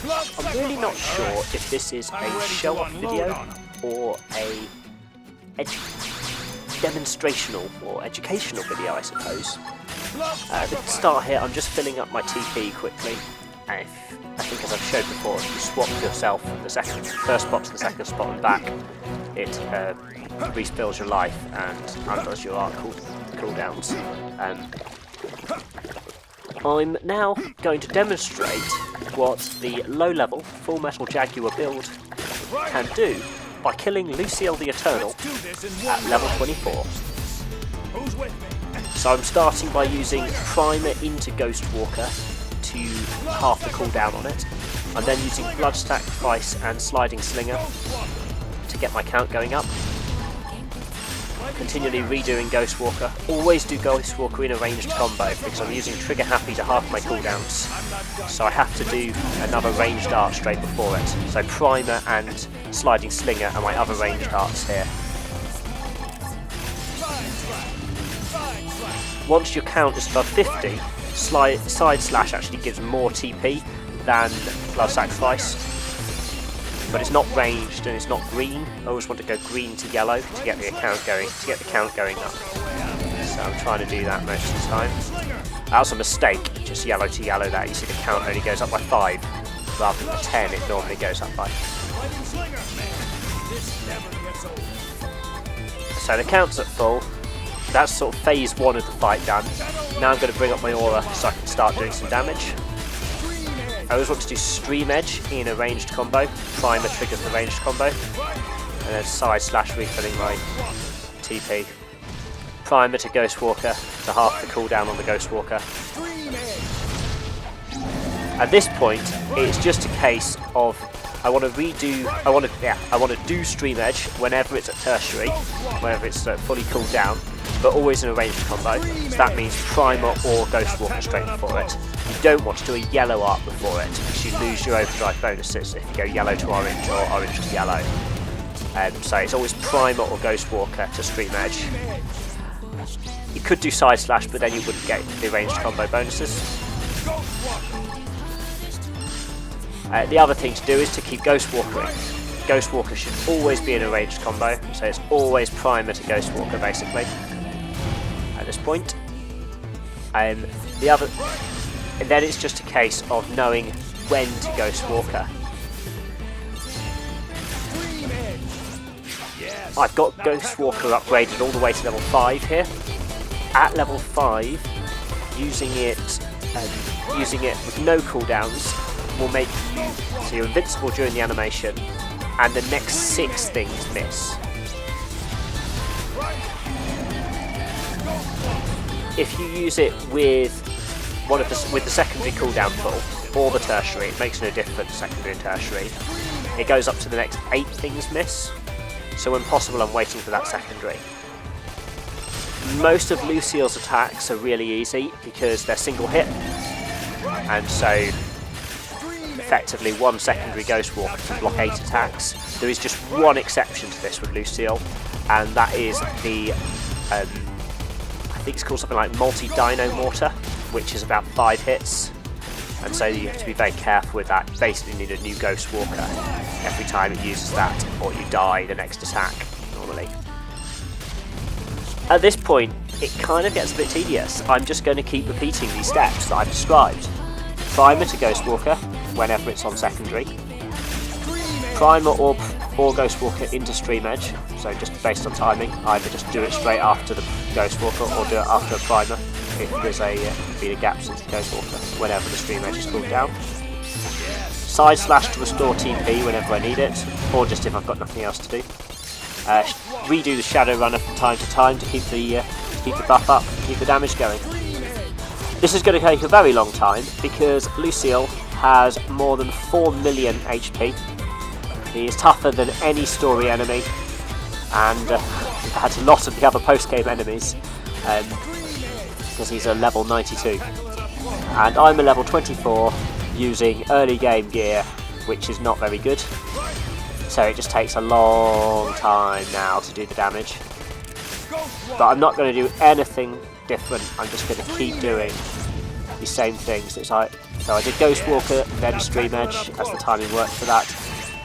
I'm really not sure if this is a show-off video or a demonstrational or educational video, I suppose. At the start here, I'm just filling up my TP quickly. I think, as I've showed before, if you swap yourself from the first spot to the second spot and back, it refills your life and undoes your arc cooldowns. I'm now going to demonstrate what the low-level Full Metal Jaguar build can do by killing Luciel the Eternal at level 24. So I'm starting by using Primer into Ghostwalker to half the cooldown on it. I'm then using Blood Sacrifice and Sliding Slinger to get my count going up. Continually redoing Ghostwalker. Always do Ghostwalker in a ranged combo because I'm using Trigger Happy to half my cooldowns. So I have to do another ranged art straight before it. So Primer and Sliding Slinger are my other ranged arts here. Once your count is above 50, Side Slash actually gives more TP than Blood Sacrifice. But it's not ranged and it's not green. I always want to go green to yellow to get the count going up. So I'm trying to do that most of the time. That was a mistake, just yellow to yellow there. You see the count only goes up by 5 rather than the 10 it normally goes up by. So the count's at full. That's sort of phase 1 of the fight done. Now I'm going to bring up my aura so I can start doing some damage. I always want to do Stream Edge in a ranged combo. Primer triggers the ranged combo. And then Side Slash refilling my TP. Primer to Ghostwalker to half the cooldown on the Ghostwalker. At this point, it's just a case of I want to do Stream Edge whenever it's at tertiary, whenever it's fully cooled down, but always in a ranged combo. So that means Primer or Ghostwalker straight before it. You don't want to do a yellow arc before it because you lose your overdrive bonuses if you go yellow to orange or orange to yellow. So it's always Primer or Ghostwalker to Stream Edge. You could do Side Slash, but then you wouldn't get the ranged combo bonuses. The other thing to do is to keep Ghostwalkering. Ghostwalker should always be in a ranged combo, so it's always Primer to Ghostwalker basically at this point. And then it's just a case of knowing when to Ghostwalker. I've got Ghostwalker upgraded all the way to level 5 here. At level 5, using it with no cooldowns will make you so you're invincible during the animation, and the next 6 things miss. If you use it with the secondary cooldown full or the tertiary, it makes no difference. Secondary and tertiary, it goes up to the next 8 things miss. So when possible, I'm waiting for that secondary. Most of Luciel's attacks are really easy because they're single hit, and so effectively 1 secondary Ghostwalker can block 8 attacks. There is just one exception to this with Luciel, and that is the I think it's called something like multi-dino mortar, which is about 5 hits, and so you have to be very careful with that. You basically need a new Ghostwalker every time it uses that, or you die the next attack normally. At this point it kind of gets a bit tedious. I'm just going to keep repeating these steps that I've described. Primer to Ghostwalker whenever it's on secondary. Primer or Ghostwalker into Stream Edge, so just based on timing, either just do it straight after the Ghostwalker or do it after a Primer if there's a gap since the Ghostwalker, whenever the Stream Edge is cooled down. Side Slash to restore TP whenever I need it, or just if I've got nothing else to do. Redo the Shadow Runner from time to time to keep the buff up, keep the damage going. This is going to take a very long time because Luciel has more than 4 million HP. He is tougher than any story enemy, and had a lot of the other post-game enemies because he's a level 92. And I'm a level 24 using early game gear, which is not very good. So it just takes a long time now to do the damage. But I'm not going to do anything different. I'm just going to keep doing the same things. It's like So I did Ghostwalker, then Stream Edge, as the timing worked for that.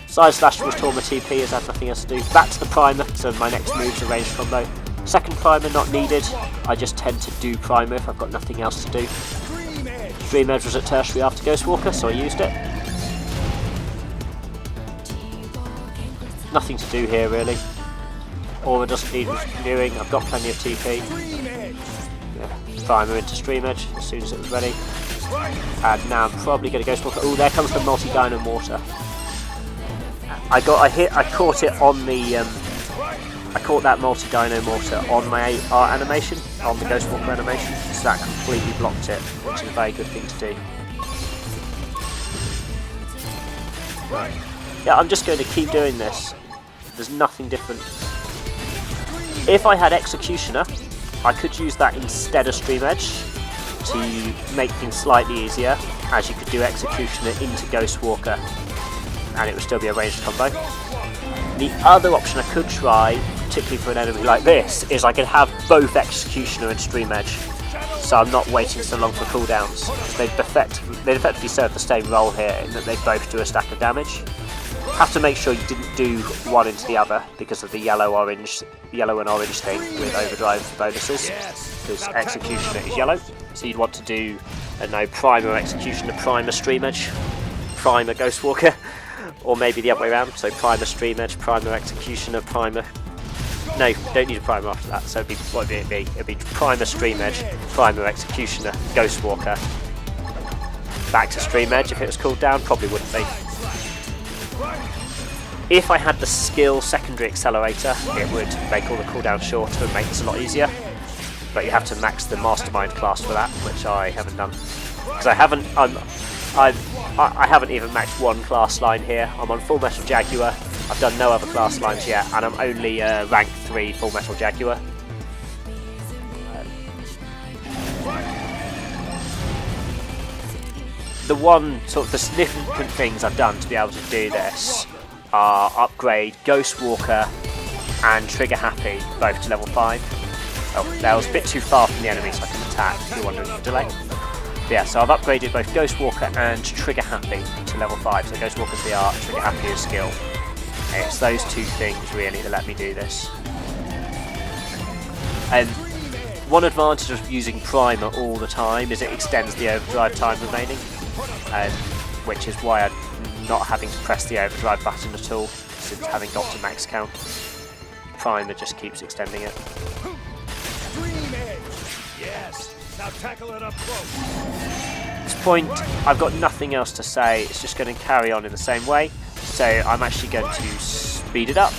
Side Slash to restore my TP as I had nothing else to do. Back to the Primer, so my next move's a ranged combo. Second Primer not needed, I just tend to do Primer if I've got nothing else to do. Stream Edge was at tertiary after Ghostwalker, so I used it. Nothing to do here really. Aura doesn't need renewing, I've got plenty of TP. Yeah, Primer into Stream Edge as soon as it was ready. And now I'm probably going to Ghostwalker. Oh, there comes the multi-dino mortar. I caught it on the I caught that multi-dino mortar on my art animation, on the Ghostwalker animation, so that completely blocked it, which is a very good thing to do. Yeah, I'm just going to keep doing this. There's nothing different. If I had Executioner, I could use that instead of Stream Edge to make things slightly easier, as you could do Executioner into Ghostwalker and it would still be a ranged combo. The other option I could try, particularly for an enemy like this, is I could have both Executioner and Stream Edge, so I'm not waiting so long for cooldowns. They'd effectively serve the same role here in that they both do a stack of damage. Have to make sure you didn't do one into the other because of the yellow and orange thing with overdrive bonuses, because Executioner is yellow, so you'd want to do Primer Executioner, Primer Stream Edge, Primer Ghostwalker, or maybe the other way around, so Primer Stream Edge, Primer Executioner, Primer... No, don't need a Primer after that, so what would it be? It would be Primer Stream Edge, Primer Executioner, Ghostwalker, back to Stream Edge if it was cooled down, probably wouldn't be. If I had the skill Secondary Accelerator, it would make all the cooldowns shorter and make this a lot easier, but you have to max the Mastermind class for that, which I haven't done. Because I haven't even maxed one class line here. I'm on Full Metal Jaguar, I've done no other class lines yet, and I'm only rank 3 Full Metal Jaguar. The significant things I've done to be able to do this are upgrade Ghostwalker and Trigger Happy both to level 5. Oh, that was a bit too far from the enemy so I can attack, if you're wondering the delay. But yeah, so I've upgraded both Ghostwalker and Trigger Happy to level 5. So Ghostwalker's the art, Trigger Happy is skill. It's those two things really that let me do this. And one advantage of using Primer all the time is it extends the overdrive time remaining, which is why I'm not having to press the overdrive button at all, since having got to max count. Primer just keeps extending it. Yes. Now tackle it up close. At this point, I've got nothing else to say, it's just going to carry on in the same way, so I'm actually going to speed it up.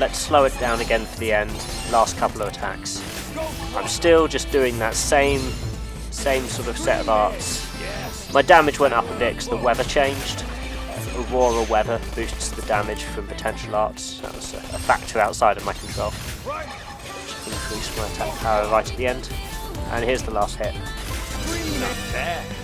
let's slow it down again for the end. Last couple of attacks. I'm still just doing that same sort of set of arts. My damage went up a bit because the weather changed. Aurora weather boosts the damage from potential arts. That was a factor outside of my control. Just increased my attack power right at the end. And here's the last hit. Not bad.